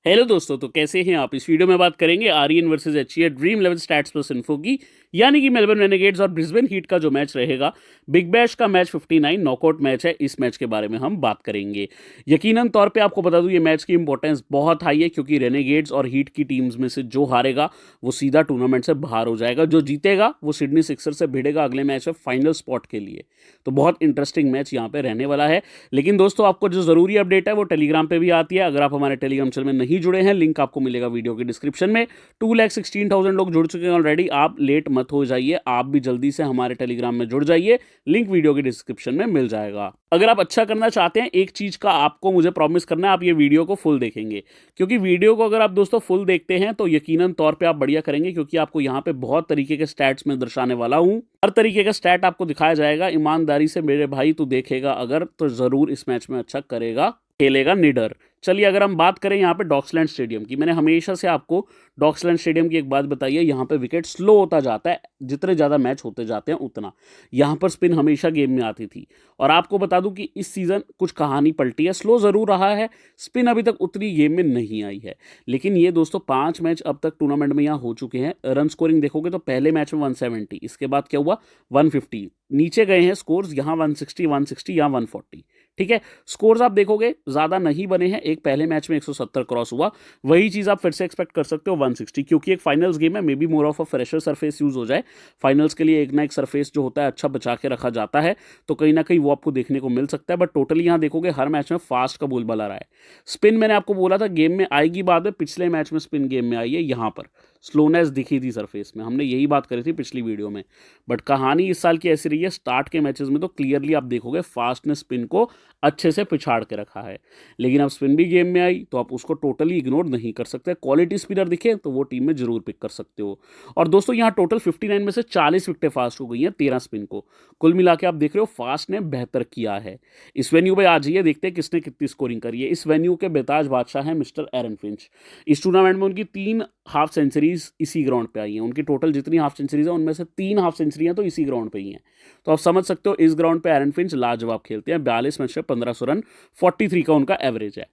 Hello दोस्तों, तो कैसे हैं आप। इस वीडियो में बात करेंगे आर्यन versus HCA Dream 11 stats plus info की, यानी कि मेलबर्न रेनेगेड्स और ब्रिस्बेन हीट का जो मैच रहेगा। बिग बैश का मैच 59 नॉकआउट मैच है। इस मैच के बारे में हम बात करेंगे। यकीनन तौर पे आपको बता दूं, ये मैच की इंपॉर्टेंस बहुत हाई है, क्योंकि रेनेगेड्स और हीट की टीम्स में से जो हारेगा वो सीधा टूर्नामेंट से बाहर हो जाएगा। जो जीतेगा वो सिडनी सिक्सर से भिड़ेगा अगले मैच में फाइनल स्पॉट के लिए। तो बहुत इंटरेस्टिंग मैच यहाँ पे रहने वाला है। लेकिन दोस्तों, आपको जो जरूरी अपडेट है वो टेलीग्राम पे भी आती है। अगर आप हमारे टेलीग्राम चैनल में नहीं जुड़े हैं, लिंक आपको मिलेगा वीडियो के डिस्क्रिप्शन में। 2,16,000 लोग जुड़ चुके हैं ऑलरेडी। आप लेट मत हो जाइए, आप भी जल्दी से हमारे टेलीग्राम में जुड़ जाइए। लिंक वीडियो के डिस्क्रिप्शन में मिल जाएगा। अगर आप अच्छा करना चाहते हैं, एक चीज का आपको मुझे प्रॉमिस करना है, आप ये वीडियो को फुल देखेंगे। क्योंकि वीडियो को अगर आप दोस्तों फुल देखते हैं तो यकीनन तौर पे आप बढ़िया करेंगे, क्योंकि आपको यहाँ पे बहुत तरीके के स्टैट्स में दर्शाने वाला हूं। हर तरीके का स्टैट आपको दिखाया जाएगा। ईमानदारी से मेरे भाई तू देखेगा अगर, तो जरूर इस मैच में अच्छा करेगा, खेलेगा निडर। चलिए, अगर हम बात करें यहाँ पे डॉक्सलैंड स्टेडियम की, मैंने हमेशा से आपको डॉक्सलैंड स्टेडियम की एक बात बताई है। यहाँ पे विकेट स्लो होता जाता है, जितने ज़्यादा मैच होते जाते हैं उतना। यहाँ पर स्पिन हमेशा गेम में आती थी। और आपको बता दूं कि इस सीज़न कुछ कहानी पलटी है। स्लो ज़रूर रहा है, स्पिन अभी तक उतनी गेम में नहीं आई है। लेकिन ये दोस्तों 5 मैच अब तक टूर्नामेंट में यहाँ हो चुके हैं। रन स्कोरिंग देखोगे तो पहले मैच में 170, इसके बाद क्या हुआ 150, नीचे गए हैं स्कोर्स, यहाँ 160, 160, यहाँ 140। ठीक है, स्कोर्स आप देखोगे ज़्यादा नहीं बने हैं। एक पहले मैच में 170 क्रॉस हुआ, वही चीज़ आप फिर से एक्सपेक्ट कर सकते हो 160, क्योंकि एक फाइनल्स गेम है। May be more of a fresher surface use हो जाए। फाइनल्स के लिए एक ना एक सरफेस जो होता है अच्छा बचा के रखा जाता है, तो कहीं ना कहीं वो आपको देखने को मिल सकता है। बट टोटली यहाँ देखोगे हर मैच में फास्ट का बोलबाला रहा है। स्पिन मैंने आपको बोला था गेम में आएगी, बाद में पिछले मैच में स्पिन गेम में आई है। यहाँ पर स्लोनेस दिखी थी सरफेस में, हमने यही बात करी थी पिछली वीडियो में। बट कहानी इस साल की ऐसी रही है, स्टार्ट के मैचेस में तो क्लियरली आप देखोगे फास्ट ने स्पिन को अच्छे से पिछाड़ के रखा है। लेकिन अब स्पिन भी गेम में आई तो आप उसको टोटली इग्नोर नहीं कर सकते। क्वालिटी स्पिनर दिखे तो वो टीम में जरूर पिक कर सकते हो। और दोस्तों, यहाँ टोटल 59 में से 40 विकेटें फास्ट हो गई हैं 13 स्पिन को। कुल मिला के आप देख रहे हो फास्ट ने बेहतर किया है। इस वेन्यू पे आ जाइए, देखते हैं किसने कितनी स्कोरिंग करी है। इस वेन्यू के बेताज बादशाह हैं मिस्टर एरन फिंच। इस टूर्नामेंट में उनकी 3 हाफ सेंचुरीज इसी ग्राउंड पे आई हैं। उनकी टोटल जितनी हाफ सेंचुरीज है उनमें से 3 हाफ सेंचुरियां तो इसी ग्राउंड पे ही हैं। तो आप समझ सकते हो इस ग्राउंड पे एरन फिंच लाजवाब खेलते हैं। 42 मैच में 1500 रन, 43 का उनका एवरेज है।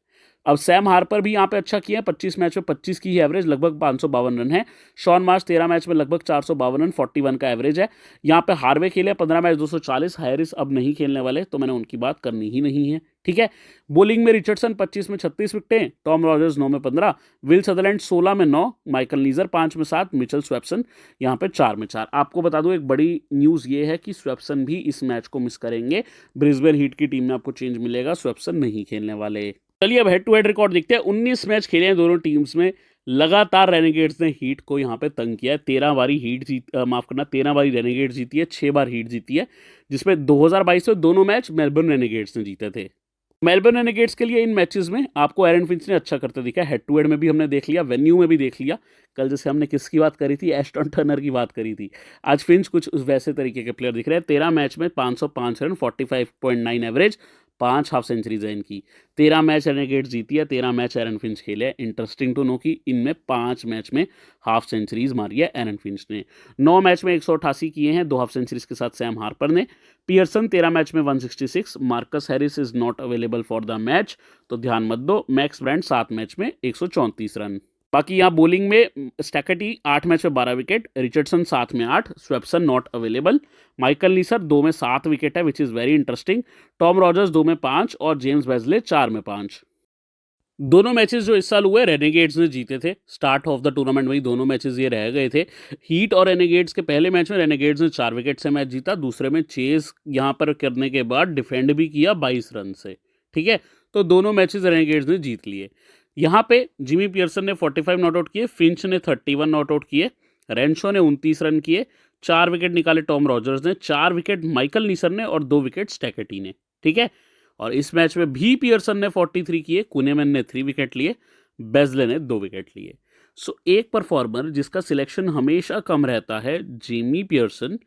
अब सैम हार्पर भी यहाँ पे अच्छा किया है। 25 मैच में 25 की ही एवरेज, लगभग 552 रन है। शॉन मार्श 13 मैच में लगभग 452 रन, 41 का एवरेज है। यहाँ पे हार्वे खेले 15 मैच 240। हैरिस अब नहीं खेलने वाले, तो मैंने उनकी बात करनी ही नहीं है। ठीक है, बॉलिंग में रिचर्डसन 25 में 36 विकेटें, टॉम रॉजर्स 9 में 15, विल सदरलैंड 16 में 9, माइकल नीजर 5 में 7, मिचेल स्वेप्सन यहाँ पे 4 में 4। आपको बता दूं एक बड़ी न्यूज़ ये है कि स्वेप्सन भी इस मैच को मिस करेंगे। ब्रिस्बेन हीट की टीम में आपको चेंज मिलेगा, स्वेप्सन नहीं खेलने वाले। चलिए, अब हेड टू हेड रिकॉर्ड देखते हैं। 19 मैच खेले हैं दोनों टीम्स में। लगातार रेनेगेड्स ने हीट को यहाँ पे तंग किया है। 13 बारी हीट जीत माफ करना 13 बारी रेनेगेड्स जीती है, 6 बार हीट जीती है, जिसमें 2022 में दोनों मैच मेलबर्न रेनेगेड्स ने जीते थे। मेलबर्न रेनेगेड्स के लिए इन मैचेस में आपको एरन फिंच ने अच्छा करते दिखा। हेड टू हेड में भी हमने देख लिया, वेन्यू में भी देख लिया। कल जैसे हमने किसकी बात करी थी, एस्टन टर्नर की बात करी थी, आज फिंच कुछ उस वैसे तरीके के प्लेयर दिख रहे हैं। 13 मैच में 505 रन, 45.9 एवरेज, 5 हाफ सेंचुरीज है इनकी। 13 मैच रेनेगेड्स जीती है, 13 मैच एरन फिंच खेले। इंटरेस्टिंग टू नो कि इनमें 5 मैच में हाफ सेंचुरीज मारी है एरन फिंच ने। 9 मैच में 188 किए हैं, 2 हाफ सेंचुरीज के साथ सैम हार्पर ने। पियर्सन 13 मैच में 166, Marcus Harris is not available for the match, तो ध्यान मत दो। मैक्स ब्रांड 7 मैच में 134 रन। बाकी यहाँ बॉलिंग में स्टैकेटी 8 मैच में 12 विकेट, रिचर्डसन 7 में 8, स्वेप्सन नॉट अवेलेबल, माइकल नीसर 2 में 7 विकेट है, which is very interesting, Tom Rogers 2 में 5 और जेम्स वेजले 4 में 5। दोनों मैचेस जो इस साल हुए रेनेगेड्स ने जीते थे। स्टार्ट ऑफ द टूर्नामेंट में ही दोनों मैचेस ये रह गए थे। हीट और रेनेगेड्स के पहले मैच में रेनेगेड्स ने 4 विकेट से मैच जीता, दूसरे में चेज यहाँ पर करने के बाद डिफेंड भी किया 22 रन से। ठीक है, तो दोनों मैचेस रेनेगेड्स ने जीत लिए। यहाँ पे जिमी पियर्सन ने 45 नॉट आउट किए, फिंच ने 31 नॉट आउट किए, रेंशो ने 29 रन किए, 4 विकेट निकाले टॉम रॉजर्स ने, 4 विकेट माइकल नीसर ने और 2 विकेट स्टैकेटी ने। ठीक है, और इस मैच में भी पियर्सन ने 43 किए, कुनेमैन ने 3 विकेट लिए, बेजले ने 2 विकेट लिए। सो एक परफॉर्मर जिसका सिलेक्शन हमेशा कम रहता है, जिमी पियर्सन,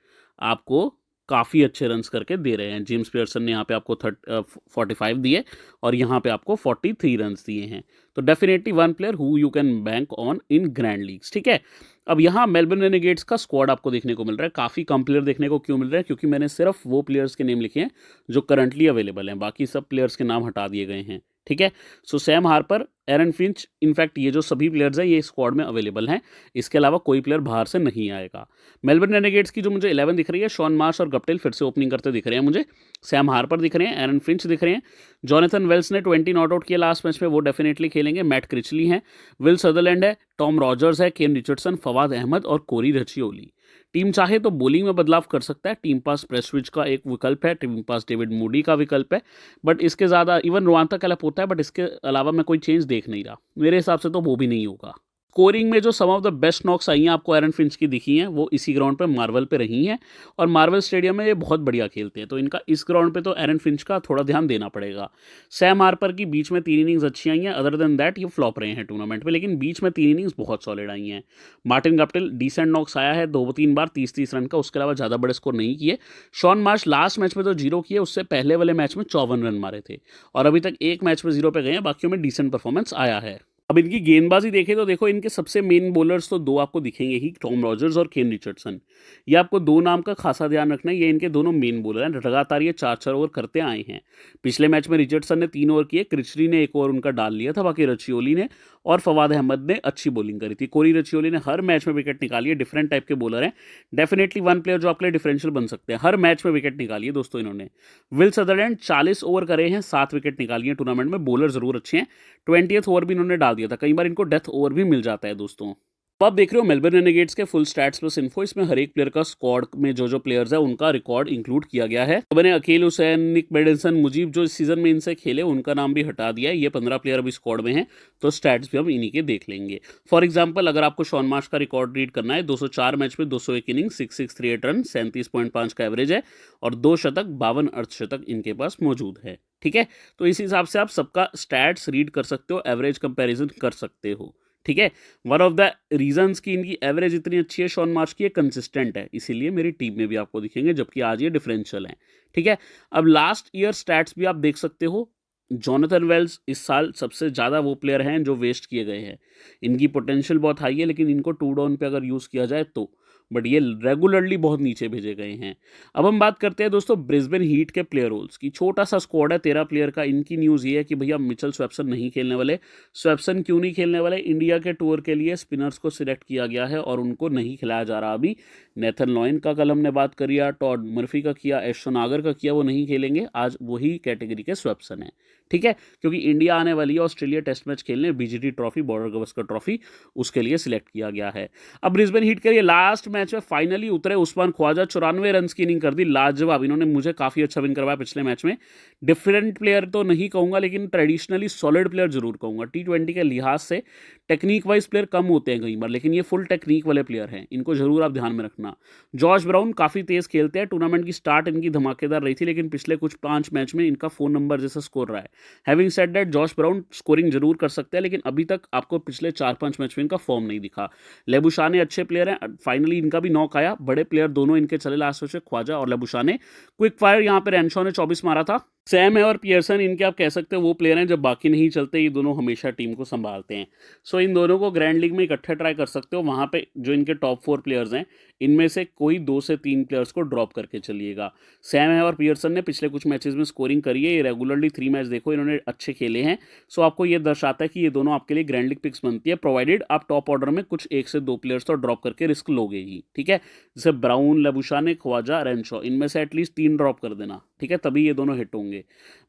आपको काफ़ी अच्छे रन्स करके दे रहे हैं। जेम्स पियर्सन ने यहाँ पे आपको 45 दिए और यहाँ पे आपको 43 रन्स दिए हैं। तो definitely one player who you can bank on in grand leagues. ठीक है, अब यहाँ मेलबर्न रेनेगेड्स का स्क्वाड आपको देखने को मिल रहा है। काफ़ी कम प्लेयर देखने को क्यों मिल रहे हैं, क्योंकि मैंने सिर्फ वो प्लेयर्स के नेम लिखे हैं जो करंटली अवेलेबल हैं, बाकी सब प्लेयर्स के नाम हटा दिए गए हैं। ठीक है। So Sam Harper, Aaron Finch, in fact ये जो सभी प्लेयर्स हैं ये स्क्वाड में अवेलेबल हैं। इसके अलावा कोई प्लेयर बाहर से नहीं आएगा। मेलबर्न रेनेगेड्स की जो मुझे 11 दिख रही है, शॉन मार्श और गप्टिल फिर से ओपनिंग करते दिख रहे हैं मुझे। सैम हार्पर दिख रहे हैं, एरन फिंच दिख रहे हैं, जॉनथन वेल्स ने 20 नॉट आउट किया लास्ट मैच में, वो डेफिनेटली खेलेंगे। मैट क्रिचली हैं, विल सदरलैंड है, टॉम रॉजर्स है, केन रिचर्डसन, फवाद अहमद और कोरी रचियोली। टीम चाहे तो बॉलिंग में बदलाव कर सकता है। टीम पास प्रेस्विच का एक विकल्प है, टीम पास डेविड मूडी का विकल्प है, बट इसके ज़्यादा इवन रोहंता कैलप होता है, बट इसके अलावा मैं कोई चेंज देख नहीं रहा। मेरे हिसाब से तो वो भी नहीं होगा। स्कोरिंग में जो सम ऑफ द बेस्ट नॉक्स आई हैं आपको एरन फिंच की दिखी हैं, वो इसी ग्राउंड पे मार्वल पे रही हैं, और मार्वल स्टेडियम में ये बहुत बढ़िया खेलते हैं, तो इनका इस ग्राउंड पे तो एरन फिंच का थोड़ा ध्यान देना पड़ेगा। सैम हार्पर की बीच में 3 इनिंग्स अच्छी आई हैं, अदर देन दैट ये फ्लॉप रहे हैं टूर्नामेंट में, लेकिन बीच में 3 इनिंग्स बहुत सॉलिड आई हैं। मार्टिन गप्टिल डिसेंट नॉक्स आया है 2-3 बार 30-30 रन का, उसके अलावा ज़्यादा बड़े स्कोर नहीं किए। शॉन मार्श लास्ट मैच में तो 0 किए, उससे पहले वाले मैच में 54 रन मारे थे, और अभी तक एक मैच में 0 पे गए हैं, बाकियों में डिसेंट परफॉर्मेंस आया है। अब इनकी गेंदबाजी देखें तो देखो इनके सबसे मेन बॉलर्स तो 2 आपको दिखेंगे ही, टॉम रॉजर्स और केन रिचर्डसन। ये आपको 2 नाम का खासा ध्यान रखना है, ये इनके दोनों मेन बॉलर हैं। लगातार ये 4-4 ओवर करते आए हैं। पिछले मैच में रिचर्डसन ने 3 ओवर किए, क्रिचली ने 1 ओवर उनका डाल लिया था, बाकी रचियोली ने और फवाद अहमद ने अच्छी बॉलिंग करी थी। कोरी रचियोली ने हर मैच में विकेट निकाली है, डिफरेंट टाइप के बॉलर हैं, डेफिनेटली वन प्लेयर जो आपके लिए डिफरेंशियल बन सकते हैं। हर मैच में विकेट निकाली है दोस्तों इन्होंने। विल सदरलैंड 40 ओवर करे हैं, 7 विकेट निकाली है टूर्नामेंट में, बॉलर जरूर अच्छे हैं। 20th ओवर भी इन्होंने डाल दिया था, कई बार इनको डेथ ओवर भी मिल जाता है दोस्तों। अब आप देख रहे हो मेलबर्न रेनेगेड्स के फुल स्टैट्स प्लस इन्फो, इसमें हर एक प्लेयर का स्क्वाड में जो प्लेयर्स है उनका रिकॉर्ड इंक्लूड किया गया है। तो मैंने अकील हुसैन, निक बेडेंसन, मुजीब जो इस सीजन में इनसे खेले उनका नाम भी हटा दिया है। ये 15 प्लेयर अभी स्क्वाड में हैं, तो स्टैट्स भी हम इन्हीं के देख लेंगे। फॉर एग्जाम्पल अगर आपको शॉन मार्श का रिकॉर्ड रीड करना है, 204 मैच में 201 इनिंग, 6638 रन, 37.5 का एवरेज है, और 2 शतक 52 अर्धशतक इनके पास मौजूद है। ठीक है, तो इस हिसाब से आप सबका स्टैट्स रीड कर सकते हो, एवरेज कंपैरिजन कर सकते हो। ठीक है, वन ऑफ द रीजंस की इनकी एवरेज इतनी अच्छी है शॉन मार्श की, कंसिस्टेंट है, इसीलिए मेरी टीम में भी आपको दिखेंगे, जबकि आज ये डिफरेंशियल है। ठीक है, अब लास्ट ईयर स्टैट्स भी आप देख सकते हो। जॉनथन वेल्स इस साल सबसे ज़्यादा वो प्लेयर हैं जो वेस्ट किए गए हैं। इनकी पोटेंशियल बहुत हाई है, लेकिन इनको 2 डाउन पे अगर यूज़ किया जाए तो, बट ये रेगुलरली बहुत नीचे भेजे गए हैं। अब हम बात करते हैं दोस्तों ब्रिस्बेन हीट के प्लेयर रोल्स की। छोटा सा स्क्वाड है 13 प्लेयर का। इनकी न्यूज़ ये है कि भैया मिचेल स्वैप्सन नहीं खेलने वाले। स्वैप्सन क्यों नहीं खेलने वाले? इंडिया के टूर के लिए स्पिनर्स को सिलेक्ट किया गया है और उनको नहीं खिलाया जा रहा अभी। नेथन लॉयन का कल हमने बात करी, टॉड मर्फी का किया, एशटन आगर का किया, वो नहीं खेलेंगे। आज वही कैटेगरी के स्वैप्सन है। ठीक है, क्योंकि इंडिया आने वाली है ऑस्ट्रेलिया टेस्ट मैच खेलने, BGT trophy, border Gavaskar trophy, उसके लिए सिलेक्ट किया गया है। अब ब्रिस्बेन हीट के लिए लास्ट मैच में फाइनली उतरे उस्मान ख्वाजा, 94 रन की इनिंग कर दी, लाजवाब। इन्होंने मुझे काफ़ी अच्छा विन करवाया पिछले मैच में। डिफरेंट प्लेयर तो नहीं कहूँगा, लेकिन ट्रेडिशनली सॉलिड प्लेयर जरूर कहूँगा। T20 के लिहाज से टेक्निक वाइज प्लेयर कम होते हैं कई बार, लेकिन ये फुल टेक्निक वाले प्लेयर हैं, इनको जरूर आप ध्यान में रखना। जॉश ब्राउन काफ़ी तेज खेलते हैं। टूर्नामेंट की स्टार्ट इनकी धमाकेदार रही थी, लेकिन पिछले कुछ 5 मैच में इनका 4 नंबर जैसा स्कोर रहा है। Having said that, Josh brown scoring जरूर कर सकते हैं, लेकिन अभी तक आपको पिछले 4-5 मैच में इनका फॉर्म नहीं दिखा। लेबुशाने अच्छे प्लेयर हैं, फाइनली इनका भी नॉक आया। बड़े प्लेयर दोनों इनके चले लास्ट मैच में, ख्वाजा और लेबुशाने। क्विक फायर यहाँ पे रैनशॉ ने 24 मारा था। सैम है और पियर्सन इनके आप कह सकते हो वो प्लेयर हैं जब बाकी नहीं चलते, ये दोनों हमेशा टीम को संभालते हैं। सो इन दोनों को ग्रैंड लीग में इकट्ठे ट्राई कर सकते हो। वहाँ पे जो इनके टॉप 4 प्लेयर्स हैं, इनमें से कोई 2 से 3 प्लेयर्स को ड्रॉप करके चलिएगा। सैम है और पियर्सन ने पिछले कुछ मैचेस में स्कोरिंग करी है, ये रेगुलरली 3 मैच देखो इन्होंने अच्छे खेले हैं। सो आपको ये दर्शाता है कि ये दोनों आपके लिए ग्रैंड लीग पिक्स बनती है, प्रोवाइडेड आप टॉप ऑर्डर में कुछ 1 से 2 प्लेयर्स तो ड्रॉप करके रिस्क लोगे ही। ठीक है, जैसे ब्राउन, लेबुशाने, ख्वाजा, रैनशॉ, इनमें से एटलीस्ट 3 ड्रॉप कर देना। ठीक है, तभी ये दोनों हिट होंगे।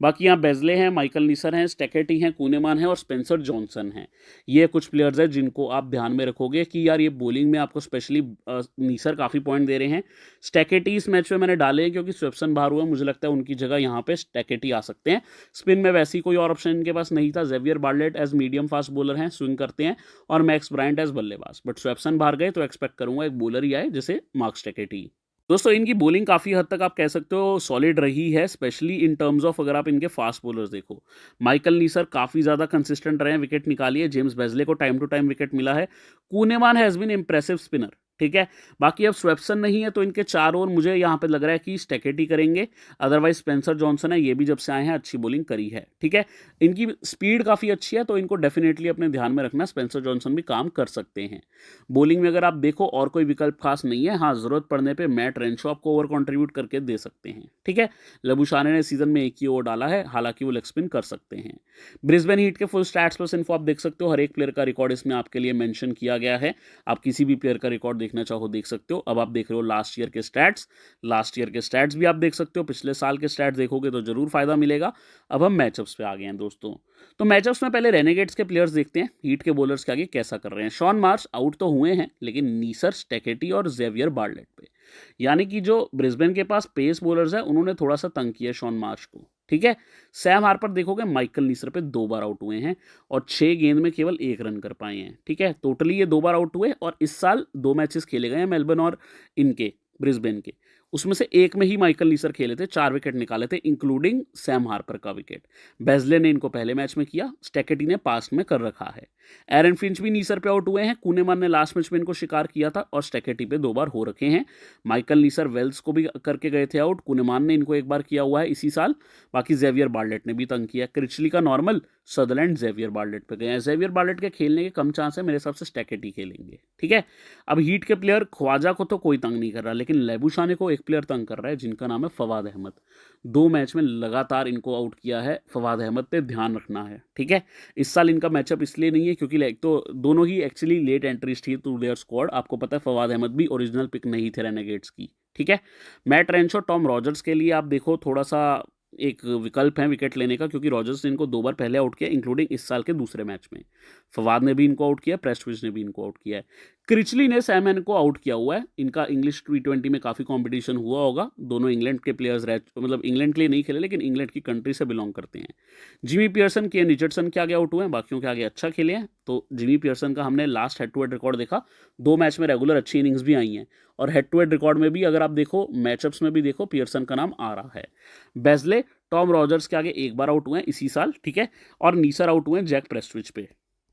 बाकी यहाँ बेजले हैं, माइकल नीसर हैं, स्टैकेटी हैं, कूनेमान हैं और स्पेंसर जॉनसन हैं। ये कुछ प्लेयर्स हैं जिनको आप ध्यान में रखोगे कि यार ये बॉलिंग में आपको स्पेशली नीसर काफ़ी पॉइंट दे रहे हैं। स्टैकेटी इस मैच में मैंने डाले हैं क्योंकि स्वेप्सन बाहर हुआ, मुझे लगता है उनकी जगह यहाँ पे स्टैकेटी आ सकते हैं। स्पिन में वैसे ही कोई और ऑप्शन इनके पास नहीं था। Xavier Bartlett as medium fast bowler हैं, स्विंग करते हैं, और मैक्स ब्रायंट एज बल्लेबाज। बट स्वेप्सन बाहर गए तो एक्सपेक्ट करूंगा एक बॉलर ही आए जैसे मार्क स्टैकेटी। दोस्तों इनकी बॉलिंग काफ़ी हद तक आप कह सकते हो सॉलिड रही है, स्पेशली इन टर्म्स ऑफ अगर आप इनके फास्ट बॉलर्स देखो। माइकल नीसर काफ़ी ज़्यादा कंसिस्टेंट रहे हैं, विकेट निकाली है। जेम्स बेजले को टाइम टू टाइम विकेट मिला है। कूनेमान हैज़ बीन इंप्रेसिव स्पिनर। ठीक है। बाकी अब स्वेप्सन नहीं है तो इनके 4 ओवर मुझे यहाँ पे लग रहा है कि स्टेकेटी करेंगे, अदरवाइज स्पेंसर जॉनसन है, ये भी जब से आए हैं अच्छी बॉलिंग करी है, ठीक है। इनकी स्पीड काफ़ी अच्छी है तो इनको डेफिनेटली अपने ध्यान में रखना, स्पेंसर जॉनसन भी काम कर सकते हैं। बॉलिंग में अगर आप देखो और कोई विकल्प खास नहीं है, हाँ ज़रूरत पड़ने पर मैट रेंशो आपको ओवर कॉन्ट्रीब्यूट करके दे सकते हैं, ठीक है। लबुशाने ने सीजन में 1 ही ओवर डाला है, हालांकि वो लेग स्पिन कर सकते हैं। ब्रिस्बेन हीट के फुल स्टैट्स प्लस इन्फो आप देख सकते हो, हर एक प्लेयर का रिकॉर्ड इसमें आपके लिए मेंशन किया गया है, आप किसी भी प्लेयर का रिकॉर्ड देखना चाहो देख सकते हो। अब आप देख रहे हो लास्ट ईयर के स्टैट्स, लास्ट ईयर के स्टैट्स भी आप देख सकते हो, पिछले साल के स्टैट्स देखोगे तो जरूर फायदा मिलेगा। अब हम मैचअप्स पे आ गए हैं दोस्तों, तो मैचअप्स में पहले रेनेगेट्स के प्लेयर्स देखते हैं, हीट के बॉलर्स के आगे कैसा कर रहे हैं। शॉन मार्श आउट तो हुए हैं, लेकिन नीसर, स्टेकेटी और जेवियर बार्लेट पे, यानी कि जो ब्रिस्बेन के पास पेस बॉलर्स है उन्होंने थोड़ा सा तंग किया शॉन मार्श को, ठीक है। सैम हार्पर देखोगे माइकल नीसर पे 2 बार आउट हुए हैं और 6 गेंद में केवल 1 रन कर पाए हैं, ठीक है। टोटली ये 2 बार आउट हुए और इस साल 2 मैचेस खेले गए हैं मेलबर्न और इनके ब्रिस्बेन के, उसमें से एक में ही माइकल नीसर खेले थे, 4 विकेट निकाले थे इंक्लूडिंग सैम हार्पर का विकेट। बेजले ने इनको पहले मैच में किया, स्टेकेटी ने पास्ट में कर रखा है। एरन फिंच भी नीसर पे आउट हुए हैं, कूनेमान ने लास्ट मैच में इनको शिकार किया था और स्टेकेटी पे 2 बार हो रखे हैं। माइकल नीसर वेल्स को भी करके गए थे आउट, कूनेमान ने इनको 1 बार किया हुआ है इसी साल। बाकी जेवियर बार्लेट ने भी तंग किया, क्रिचली का नॉर्मल, सदरलैंड जेवियर बार्लेट पे गए हैं। जेवियर बार्लेट के खेलने के कम चांस है, मेरे हिसाब से स्टेकेटी खेलेंगे, ठीक है। अब हीट के प्लेयर ख्वाजा को तो कोई तंग नहीं कर रहा, लेकिन लेबुशाने को एक प्लेयर तंग कर रहा है जिनका नाम है फवाद अहमद। 2 मैच में लगातार इनको आउट किया है, फवाद अहमद पे ध्यान रखना है, ठीक है। इस साल इनका मैचअप इसलिए नहीं है क्योंकि एक तो दोनों ही एक्चुअली लेट एंट्रीज थी टू देयर स्क्वाड, आपको पता है फवाद अहमद भी ओरिजिनल पिक नहीं थे रेनेगेट्स की, ठीक है। मैट रेंशो, टॉम रॉजर्स के लिए आप देखो थोड़ा सा एक विकल्प है विकेट लेने का, क्योंकि रॉजर्स ने इनको 2 बार पहले आउट किया इंक्लूडिंग इस साल के दूसरे मैच में। फवाद ने भी इनको आउट किया, प्रेस्टविच ने भी इनको आउट किया है। क्रिचली ने सैमन को आउट किया हुआ है, इनका इंग्लिश T20 में काफ़ी कंपटीशन हुआ होगा, दोनों इंग्लैंड के प्लेयर्स रह, मतलब इंग्लैंड के लिए नहीं खेले लेकिन इंग्लैंड की कंट्री से बिलोंग करते हैं। जिमी पियर्सन, केन रिचर्डसन के आगे आउट हुए हैं, बाकियों के आगे अच्छा खेले हैं। तो जिमी पियर्सन का हमने last head to head record देखा, 2 मैच में रेगुलर अच्छी इनिंग्स भी आई हैं और हेड टू हेड रिकॉर्ड में भी अगर आप देखो, मैचअप्स में भी देखो, पियर्सन का नाम आ रहा है। बेजले टॉम रॉजर्स के आगे 1 बार आउट हुए हैं इसी साल, ठीक है, और नीसर आउट हुए हैं जैक प्रेस्टविच पे।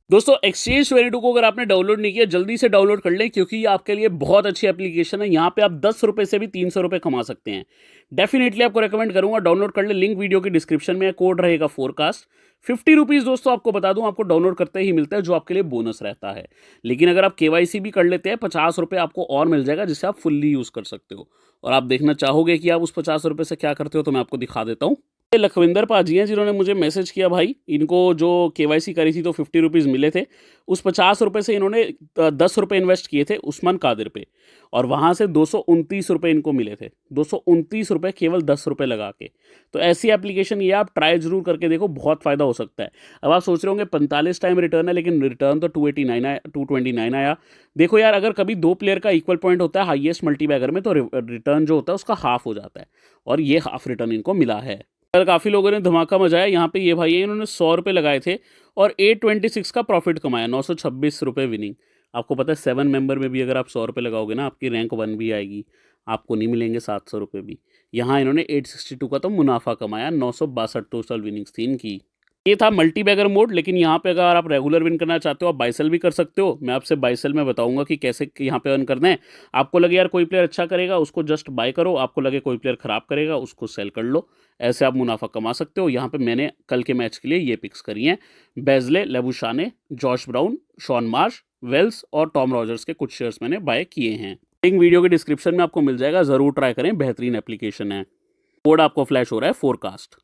दोस्तों एक्सचेंज 22 को अगर आपने डाउनलोड नहीं किया जल्दी से डाउनलोड कर लें, क्योंकि ये आपके लिए बहुत अच्छी एप्लीकेशन है। यहाँ पे आप 10 रुपए से भी 300 रुपए कमा सकते हैं। डेफिनेटली आपको रेकमेंड करूंगा डाउनलोड कर ले, लिंक वीडियो के डिस्क्रिप्शन में है, कोड रहेगा फोरकास्ट। 50 रुपीज़ दोस्तों आपको बता दूं आपको डाउनलोड करते ही मिलता है, जो आपके लिए बोनस रहता है। लेकिन अगर आप KYC भी कर लेते हैं 50 रुपये आपको और मिल जाएगा, जिससे आप फुल्ली यूज़ कर सकते हो। और आप देखना चाहोगे कि आप उस 50 रुपये से क्या करते हो, तो मैं आपको दिखा देता हूँ। ये लखविंदर पाजी हैं जिन्होंने मुझे मैसेज किया, भाई इनको जो KYC करी थी तो 50 रुपीज़ मिले थे, उस 50 रुपये से इन्होंने 10 रुपये इन्वेस्ट किए थे उस्मान कादिर पे, और वहाँ से 229 रुपये इनको मिले थे। 229 रुपये केवल 10 रुपये लगा के। तो ऐसी एप्लीकेशन ये आप ट्राई जरूर करके देखो, बहुत फ़ायदा हो सकता है। अब आप सोच रहे होंगे 45 टाइम रिटर्न है, लेकिन रिटर्न तो 289 आया, 229 आया। देखो यार, अगर कभी 2 प्लेयर का इक्वल पॉइंट होता है हाईएस्ट मल्टीबैगर में, तो रिटर्न जो होता है उसका हाफ हो जाता है, और ये हाफ रिटर्न इनको मिला है। काफ़ी लोगों ने धमाका मचाया। यहाँ पे ये भाई है, इन्होंने 100 रुपये लगाए थे और 826 का प्रॉफिट कमाया, 926 रुपये विनिंग। आपको पता है 7 मेंबर में भी अगर आप 100 रुपये लगाओगे ना, आपकी रैंक 1 भी आएगी, आपको नहीं मिलेंगे 700 रुपये भी। यहाँ इन्होंने 862 का तो मुनाफा कमाया, 962 टोटल विनिंग्स थी इनकी। ये था मल्टी बैगर मोड, लेकिन यहाँ पे अगर आप रेगुलर विन करना चाहते हो आप बाई सेल भी कर सकते हो। मैं आपसे बाई सेल में बताऊंगा कि कैसे यहाँ पे अर्न करना है। आपको लगे यार कोई प्लेयर अच्छा करेगा उसको जस्ट बाय करो, आपको लगे कोई प्लेयर खराब करेगा उसको सेल कर लो, ऐसे आप मुनाफा कमा सकते हो। यहाँ पे मैंने कल के मैच के लिए ये पिक्स करी हैं, Bazley, Labuschagne, Josh Brown, Shaun Marsh, Wells और टॉम रॉजर्स के कुछ शेयर्स मैंने बाय किए हैं। लिंक वीडियो के डिस्क्रिप्शन में आपको मिल जाएगा, ज़रूर ट्राई करें, बेहतरीन एप्लीकेशन है। कोड आपको फ्लैश हो रहा है फोरकास्ट।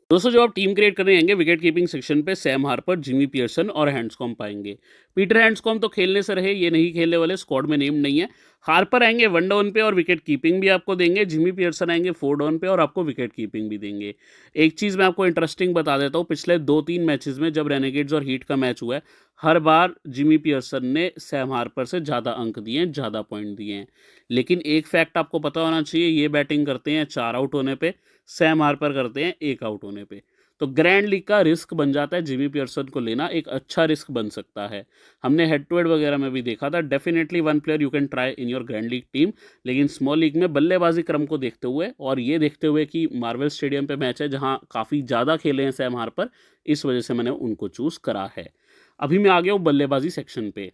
दोस्तों जब आप टीम क्रिएट करने आएंगे विकेट कीपिंग सेक्शन पे सैम हार्पर, जिमी पियर्सन और हैंड्सकॉम्ब पाएंगे। पीटर हैंड्सकॉम्ब तो खेलने से रहे, ये नहीं खेलने वाले, स्क्वाड में नेम नहीं है। हार्पर आएंगे 1 डाउन पे और विकेट कीपिंग भी आपको देंगे। जिमी पियर्सन आएंगे 4 डाउन पे और आपको विकेट कीपिंग भी देंगे। एक चीज़ मैं आपको इंटरेस्टिंग बता देता हूँ, पिछले 2-3 मैचेस में जब रेनेगेड्स और हीट का मैच हुआ है, हर बार जिमी पियर्सन ने सैम हार्पर से ज़्यादा अंक दिए हैं, ज़्यादा पॉइंट दिए हैं। लेकिन एक फैक्ट आपको पता होना चाहिए, ये बैटिंग करते हैं 4 आउट होने पर, सैम हार्पर करते हैं 1 आउट होने पर। तो ग्रैंड लीग का रिस्क बन जाता है, जिमी पियर्सन को लेना एक अच्छा रिस्क बन सकता है। हमने हेड टू हेड वगैरह में भी देखा था। Definitely 1 player you can try in your grand league team, लेकिन स्मॉल लीग में बल्लेबाजी क्रम को देखते हुए और ये देखते हुए कि मार्वल स्टेडियम पे मैच है जहां काफ़ी ज़्यादा खेले हैं सैम हार्पर, इस वजह से मैंने उनको चूज़ करा है। अभी मैं आ गया हूँ बल्लेबाजी सेक्शन पे।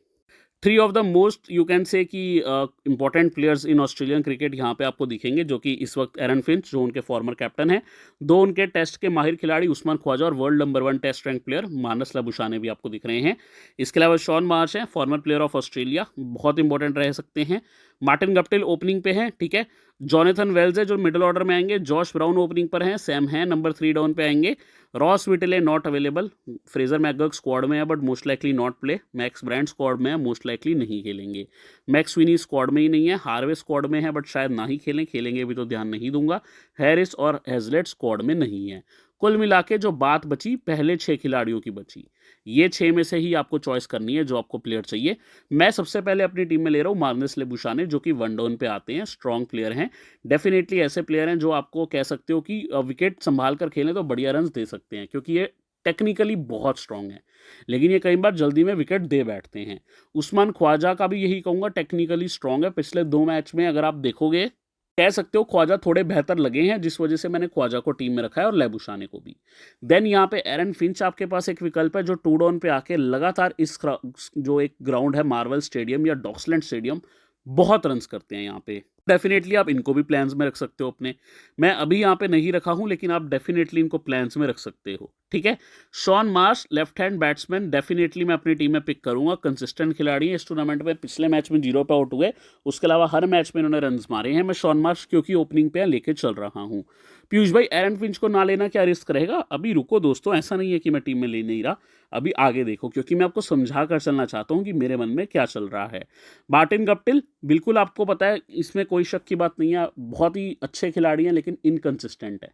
Three of the most you can say कि important players in Australian cricket यहाँ पे आपको दिखेंगे, जो कि इस वक्त एरन फिंच जो उनके फॉर्मर कैप्टन है, दो उनके टेस्ट के माहिर खिलाड़ी उस्मान ख्वाजा और world number 1 test rank player Marnus Labuschagne भी आपको दिख रहे हैं। इसके अलावा शॉन मार्श है, फॉर्मर प्लेयर ऑफ ऑस्ट्रेलिया, बहुत इंपॉर्टेंट रह सकते हैं। मार्टिन गप्टिल ओपनिंग पे हैं, ठीक है। जॉनथन वेल्स है जो मिडिल ऑर्डर में आएंगे। जॉश ब्राउन ओपनिंग पर हैं। सैम है नंबर 3 डाउन पे आएंगे। Ross Whiteley not available. Fraser McGurk squad में है but most likely not play. Max Bryant squad में है, मोस्ट लाइकली नहीं खेलेंगे। मैक्स स्विनी स्क्वाड में ही नहीं है। हार्वे स्क्वाड में है बट शायद ना ही खेलें, खेलेंगे भी तो ध्यान नहीं दूंगा। हैरिस और हेजलेट स्क्वाड में नहीं है। कुल मिला के जो बात बची पहले 6 खिलाड़ियों की बची, ये 6 में से ही आपको चॉइस करनी है जो आपको प्लेयर चाहिए। मैं सबसे पहले अपनी टीम में ले रहा हूँ मार्नस लाबुशाने, जो कि वन डाउन पे आते हैं, स्ट्रॉन्ग प्लेयर हैं। डेफिनेटली ऐसे प्लेयर हैं जो आपको कह सकते हो कि विकेट संभाल कर खेलें तो बढ़िया रन दे सकते हैं, क्योंकि ये टेक्निकली बहुत स्ट्रांग है, लेकिन ये कई बार जल्दी में विकेट दे बैठते हैं। उस्मान ख्वाजा का भी यही कहूंगा, टेक्निकली स्ट्रांग है। पिछले 2 मैच में अगर आप देखोगे, कह सकते हो ख्वाजा थोड़े बेहतर लगे हैं, जिस वजह से मैंने ख्वाजा को टीम में रखा है और लाबुशाने को भी। देन यहाँ पे एरन फिंच आपके पास एक विकल्प है जो 2 डाउन पे आके लगातार इस जो एक ग्राउंड है मार्वल स्टेडियम या डॉक्सलैंड स्टेडियम, बहुत रन्स करते हैं यहाँ पे। डेफिनेटली आप इनको भी प्लान्स में रख सकते हो अपने। मैं अभी यहाँ पे नहीं रखा हूँ, लेकिन आप डेफिनेटली इनको प्लान्स में रख सकते हो, ठीक है। Shaun Marsh left hand batsman, definitely मैं अपनी टीम में पिक करूंगा। कंसिस्टेंट खिलाड़ी है इस टूर्नामेंट में, पिछले मैच में 0 पे आउट हुए, उसके अलावा हर मैच में इन्होंने रन्स मारे हैं। मैं शॉन मार्श क्योंकि ओपनिंग पे लेके चल रहा हूँ। पीयूष भाई एरन फिंच को ना लेना क्या रिस्क रहेगा? अभी रुको दोस्तों, ऐसा नहीं है कि मैं टीम में ले नहीं रहा, अभी आगे देखो, क्योंकि मैं आपको समझा कर चलना चाहता हूँ कि मेरे मन में क्या चल रहा है। मार्टिन गप्टिल, बिल्कुल आपको पता है, इसमें कोई शक की बात नहीं है, बहुत ही अच्छे खिलाड़ी हैं लेकिन इनकंसिस्टेंट है।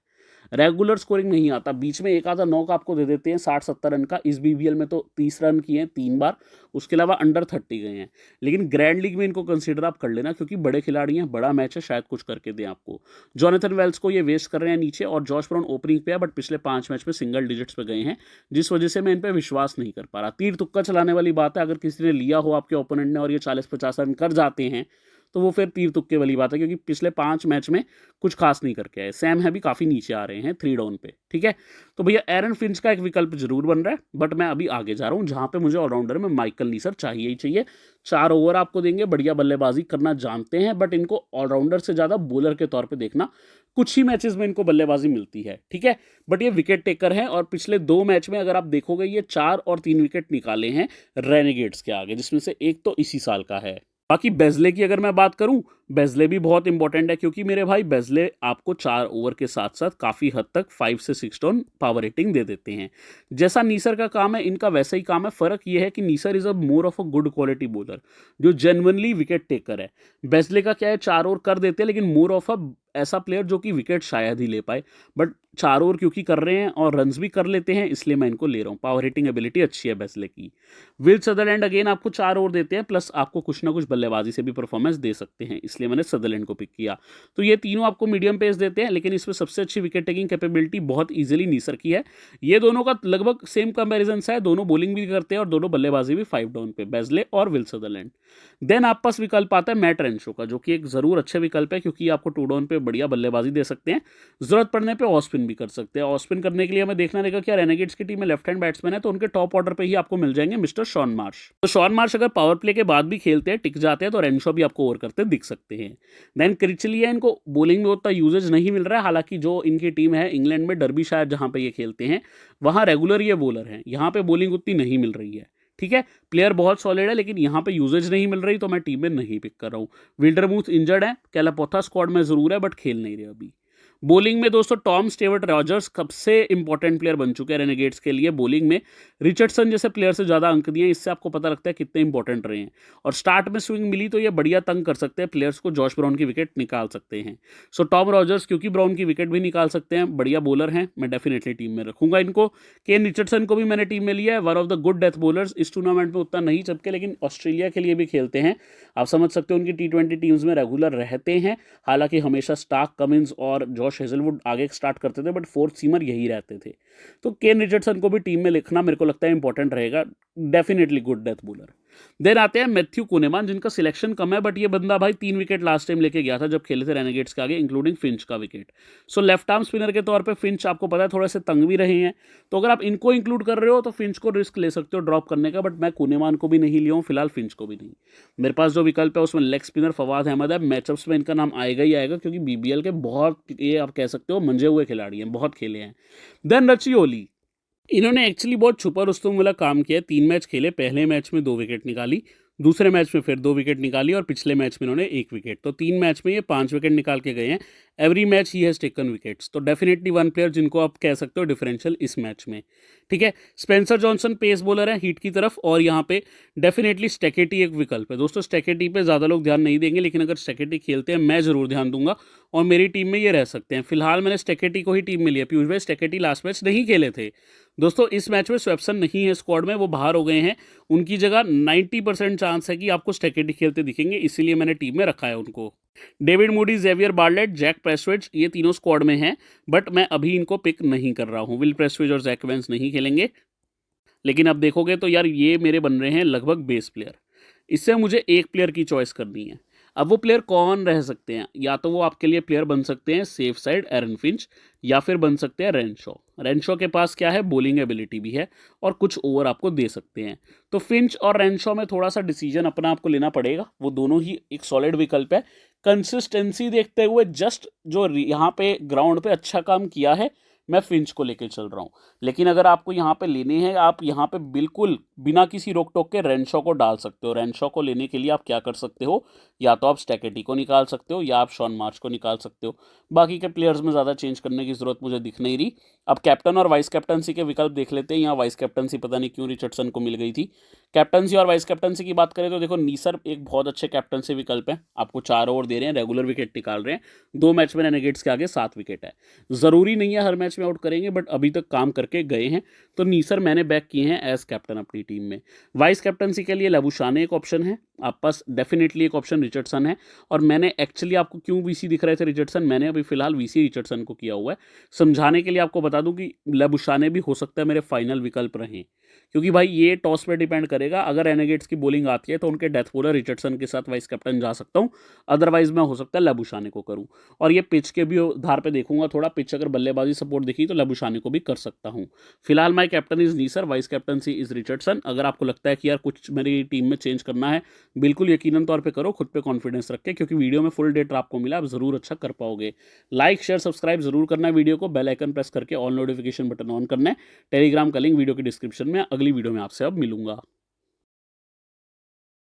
रेगुलर स्कोरिंग नहीं आता, बीच में एक आधा नॉक आपको दे देते हैं 60-70 रन का। इस बीबीएल में तो 30 रन किए हैं 3 बार, उसके अलावा अंडर 30 गए हैं। लेकिन ग्रैंड लीग में इनको कंसीडर आप कर लेना, क्योंकि बड़े खिलाड़ी हैं, बड़ा मैच है, शायद कुछ करके दें आपको। जॉनथन वेल्स को ये वेस्ट कर रहे हैं नीचे, और जॉश ब्राउन ओपनिंग पे है बट पिछले 5 मैच में सिंगल डिजिट्स पे गए हैं, जिस वजह से मैं इन पर विश्वास नहीं कर पा रहा। तीर तुक्का चलाने वाली बात है, अगर किसी ने लिया हो आपके ओपोनेंट ने और ये 40-50 रन कर जाते हैं तो वो फिर तीर तुक्के वाली बात है, क्योंकि पिछले 5 मैच में कुछ खास नहीं करके आए। सैम है भी काफ़ी नीचे आ रहे हैं 3 डाउन पे, ठीक है। तो भैया एरन फिंच का एक विकल्प जरूर बन रहा है, बट मैं अभी आगे जा रहा हूँ जहाँ पे मुझे ऑलराउंडर में माइकल नीसर चाहिए ही चाहिए। 4 ओवर आपको देंगे, बढ़िया बल्लेबाजी करना जानते हैं, बट इनको ऑलराउंडर से ज़्यादा बॉलर के तौर पर देखना। कुछ ही मैचेस में इनको बल्लेबाजी मिलती है, ठीक है, बट ये विकेट टेकर है, और पिछले 2 मैच में अगर आप देखोगे ये 4 और 3 विकेट निकाले हैं रेनेगेड्स के आगे, जिसमें से एक तो इसी साल का है। बाकी बेजले की अगर मैं बात करूं, बेजले भी बहुत इंपॉर्टेंट है, क्योंकि मेरे भाई बेजले आपको 4 ओवर के साथ साथ काफ़ी हद तक 5 से 6 टन पावर रेटिंग दे देते हैं। जैसा नीसर का काम है, इनका वैसा ही काम है। फ़र्क ये है कि Neser is a more of a good quality bowler जो जेन्युइनली विकेट टेकर है। बेजले का क्या है, 4 ओवर कर देते हैं, लेकिन मोर ऑफ अ ऐसा प्लेयर जो कि विकेट शायद ही ले पाए, बट 4 ओवर क्योंकि कर रहे हैं और रन्स भी कर लेते हैं, इसलिए मैं इनको ले रहा हूँ। पावर हिटिंग एबिलिटी अच्छी है बेजले की। विल सदरलैंड अगेन आपको 4 ओवर देते हैं, प्लस आपको कुछ ना कुछ बल्लेबाजी से भी परफॉर्मेंस दे सकते हैं, इसलिए मैंने सदरलैंड को पिक किया। तो ये तीनों आपको मीडियम पेस देते हैं, लेकिन इसमें सबसे अच्छी विकेट टेकिंग कैपेबिलिटी बहुत ईजिली नीसर की है। ये दोनों का लगभग सेम कंपेरिजन है, दोनों बॉलिंग भी करते हैं और दोनों बल्लेबाजी भी 5 डाउन पे, बेजले और विल सदरलैंड। देन आप पास विकल्प आता है मैट रेंशो का, जो कि एक जरूर अच्छे विकल्प है, क्योंकि आपको 2 डाउन पे बढ़िया बल्लेबाजी दे सकते हैं, जरूरत पड़ने पे ऑफ स्पिन भी कर सकते हैं। ऑफ स्पिन करने के लिए हमें देखना रहेगा क्या रेनेगेड्स की टीम में लेफ्ट हैंड बैट्समैन है, तो उनके टॉप ऑर्डर पे ही आपको मिल जाएंगे मिस्टर शॉन मार्श। तो शॉन मार्श अगर पावर प्ले के बाद भी खेलते हैं, टिक जाते हैं, तो रेंशो भी आपको ओवर करते दिख सकते हैं। देन क्रिचलिया, इनको बॉलिंग में उतना यूजेज नहीं मिल रहा है, हालांकि जो इनकी टीम है इंग्लैंड में डर्बी शायर जहां पे ये खेलते हैं, वहां रेगुलर ये बॉलर हैं, यहाँ पे बॉलिंग उतनी नहीं मिल रही है, ठीक है। प्लेयर बहुत सॉलिड है, लेकिन यहाँ पे यूजेज नहीं मिल रही, तो मैं टीम में नहीं पिक कर रहा हूँ। विल्डरमूथ इंजर्ड है, कैलापोथा स्क्वाड में जरूर है बट खेल नहीं रहे अभी। बॉलिंग में दोस्तों टॉम स्टेवर्ट रॉजर्स सबसे इंपॉर्टेंट प्लेयर बन चुके हैं रेनेगेड्स के लिए। बॉलिंग में रिचर्डसन जैसे प्लेयर से ज़्यादा अंक दिए, इससे आपको पता लगता है कितने इंपॉर्टेंट रहे हैं। और स्टार्ट में स्विंग मिली तो ये बढ़िया तंग कर सकते हैं प्लेयर्स को, जॉश ब्राउन की विकेट निकाल सकते हैं। सो टॉम रॉजर्स क्योंकि ब्राउन की विकेट भी निकाल सकते हैं, बढ़िया बॉलर हैं, मैं डेफिनेटली टीम में रखूंगा इनको। केन रिचर्डसन को भी मैंने टीम में लिया है, one of the good death bowlers. इस टूर्नामेंट में उतना नहीं चपके, लेकिन ऑस्ट्रेलिया के लिए भी खेलते हैं, आप समझ सकते हो उनकी T20 टीम्स में रेगुलर रहते हैं। हालांकि हमेशा स्टार्क कमिंस और जॉश हेजलवुड आगे स्टार्ट करते थे, बट फोर्थ सीमर यही रहते थे। तो केन रिचर्डसन को भी टीम में लिखना मेरे को लगता है इंपॉर्टेंट रहेगा, definitely good death bowler. Then आते हैं मैथ्यू कुनेमान, जिनका सिलेक्शन कम है, बट ये बंदा भाई 3 विकेट लास्ट टाइम लेके गया था जब खेले थे रेनेगेट्स के आगे, इंक्लूडिंग फिंच का wicket. So left arm spinner के तौर पे फिंच आपको पता है थोड़े से तंग भी रहे हैं, तो अगर आप इनको इंक्लूड कर रहे हो तो फिंच को रिस्क ले सकते हो ड्रॉप करने का, बट मैं कुनेमान को भी नहीं लिया हूँ फिलहाल, फिंच को भी नहीं। मेरे पास जो विकल्प है उसमें लेग स्पिनर फवाद अहमद है, मैचअप्स में इनका नाम आएगा ही आएगा क्योंकि बीबीएल के बहुत, ये आप कह सकते हो मंजे हुए खिलाड़ी हैं, बहुत खेले हैं। देन रची ओली, इन्होंने एक्चुअली बहुत छुपा रुस्तम वाला काम किया है। 3 मैच खेले, पहले मैच में 2 विकेट निकाली, दूसरे मैच में फिर 2 विकेट निकाली और पिछले मैच में इन्होंने 1 विकेट, तो 3 मैच में ये 5 विकेट निकाल के गए हैं। Every match he has taken wickets, तो डेफिनेटली वन प्लेयर जिनको आप कह सकते हो डिफरेंशियल इस मैच में। ठीक है, स्पेंसर जॉनसन पेस बॉलर है हीट की तरफ, और यहाँ पे डेफिनेटली स्टेकेटी एक विकल्प है। दोस्तों स्टेकेटी पे ज़्यादा लोग ध्यान नहीं देंगे, लेकिन अगर स्टेकेटी खेलते हैं मैं ज़रूर ध्यान दूंगा, और मेरी टीम में ये रह सकते हैं। फिलहाल मैंने स्टेकेटी को ही टीम में लिया। पीयूष भाई स्टेकेटी लास्ट मैच नहीं खेले थे दोस्तों, इस मैच में स्वेप्सन नहीं है स्क्वाड में, वो बाहर हो गए हैं, उनकी जगह 90% चांस है कि आपको स्टेकेटी खेलते दिखेंगे, इसीलिए मैंने टीम में रखा है उनको। David Moody, Xavier Bartlett, Jack Prestwidge, ये तीनों स्क्वाड में हैं, बट मैं अभी इनको पिक नहीं कर रहा हूँ। विल प्रेस्विज और जैक वेंस नहीं खेलेंगे, लेकिन अब देखोगे तो यार ये मेरे बन रहे हैं लगभग बेस प्लेयर। इससे मुझे एक प्लेयर की चॉइस करनी है। अब वो प्लेयर कौन रह सकते हैं? या तो वो आपके लिए प्लेयर बन सकते हैं सेफ साइड एरन फिंच, या फिर बन सकते हैं रेनशॉ। रेनशॉ के पास क्या है, बॉलिंग एबिलिटी भी है और कुछ ओवर आपको दे सकते हैं। तो फिंच और रेनशॉ में थोड़ा सा डिसीजन अपना आपको लेना पड़ेगा। वो दोनों ही एक सॉलिड विकल्प है। कंसिस्टेंसी देखते हुए जस्ट जो यहाँ पे ग्राउंड पे अच्छा काम किया है, मैं फिंच को लेकर चल रहा हूँ। लेकिन अगर आपको यहाँ पे लेने हैं, आप यहाँ पे बिल्कुल बिना किसी रोक टोक के रेनशॉ को डाल सकते हो। रेनशॉ को लेने के लिए आप क्या कर सकते हो, या तो आप स्टैकेटी को निकाल सकते हो या आप शॉन मार्च को निकाल सकते हो। बाकी के प्लेयर्स में ज़्यादा चेंज करने की ज़रूरत मुझे दिख नहीं रही। अब कैप्टन और वाइस कैप्टनसी के विकल्प देख लेते हैं। यहाँ वाइस कैप्टनसी पता नहीं क्यों रिचर्डसन को मिल गई थी। कैप्टनसी और वाइस कैप्टनसी की बात करें तो देखो नीसर एक बहुत अच्छे कैप्टनसी विकल्प है, आपको 4 ओवर दे रहे हैं, रेगुलर विकेट निकाल रहे हैं, 2 मैच में रेनेगेट्स के आगे 7 विकेट है। ज़रूरी नहीं है हर मैच में आउट करेंगे, बट अभी तक काम करके गए हैं, तो नीसर मैंने बैक किए हैं एज कैप्टन अपनी टीम में। वाइस कैप्टनसी के लिए लबुशाने एक ऑप्शन है, आप पास डेफिनेटली एक ऑप्शन रिचर्डसन है, और मैंने एक्चुअली आपको क्यों वीसी दिख रहे थे रिचर्डसन, मैंने अभी फिलहाल वीसी रिचर्डसन को किया हुआ है। समझाने के लिए आपको बता दूं कि लबुशाने भी हो सकता है मेरे फाइनल विकल्प रहें, क्योंकि भाई ये टॉस पे डिपेंड करेगा। अगर रेनेगेट्स की बॉलिंग आती है तो उनके डेथ बॉलर रिचर्डसन के साथ वाइस कैप्टन जा सकता हूँ, अदरवाइज मैं हो सकता है लबुशाने को करूँ। और ये पिच के भी आधार पे देखूंगा, थोड़ा पिच अगर बल्लेबाजी सपोर्ट दिखी तो लबुशाने को भी कर सकता हूँ। फिलहाल my captain is Neser, vice captaincy is Richardson. अगर आपको लगता है कि यार कुछ मेरी टीम में चेंज करना है, बिल्कुल यकीनन तौर पे करो, खुद पे कॉन्फिडेंस रख के, क्योंकि वीडियो में फुल डेटा आपको मिला, आप जरूर अच्छा कर पाओगे। लाइक शेयर सब्सक्राइब जरूर करना है वीडियो को, बेल आइकन प्रेस करके ऑल नोटिफिकेशन बटन ऑन करना है। टेलीग्राम का लिंक वीडियो के डिस्क्रिप्शन में। अगली वीडियो में आपसे अब मिलूंगा।